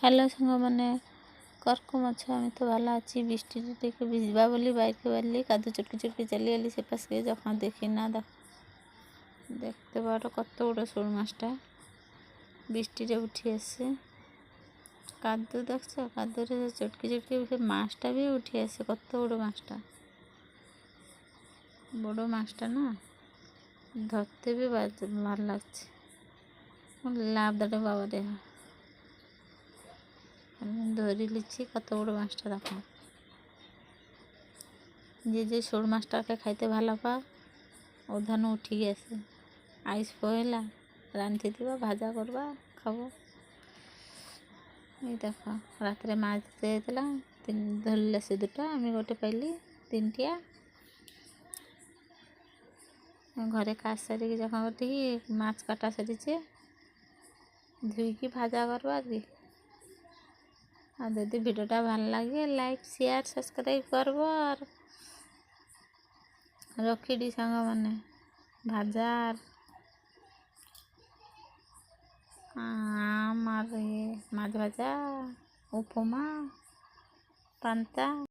Hello সাଙ୍ଗମାନେ cork ମାଛ আমি তো ভালো আছি। বৃষ্টিতে ଟିକେ ভিজবা বলি বাইরে বাড়লি কাদু চটকি চটকি চালি এলি সে পাশে যখন দেখি না দেখতে পারো কত বড় শোল মাছটা বৃষ্টিতে উঠি আসছে। কাদু দেখছো কাদুরে চটকি চটকি সে মাছটা भी উঠি আসছে। কত বড় মাছটা না ধরতে भी ভালো লাগছে। লাভ দাঁড়ে বাবা রে ধরে লিচ্ছি কত বড় মাছটা দেখো। যে শোল মাছটাকে খাইতে ভালো পা ওধানো উঠি গেছে। আইস পয়লা রাঁধতে দিবা ভাজা করবা খাবো। এই দেখো রাত্রে মাছ দিতে যেতলা ধরলে সে দুটা আমি গোটে পাইলি তিনটিয়া। ঘরে কাজ সারিকি যখন উঠিকি মাছ কাটা সারিছে ধুইকি ভাজা করবা আর কি। আর যদি ভিডিওটা ভালো লাগে লাইক শেয়ার সবসক্রাইব করব। আর রଖିডি সাଙ୍ଗମାନେ ভাজার আমার মাছ ভাজা উপমা পান্তা।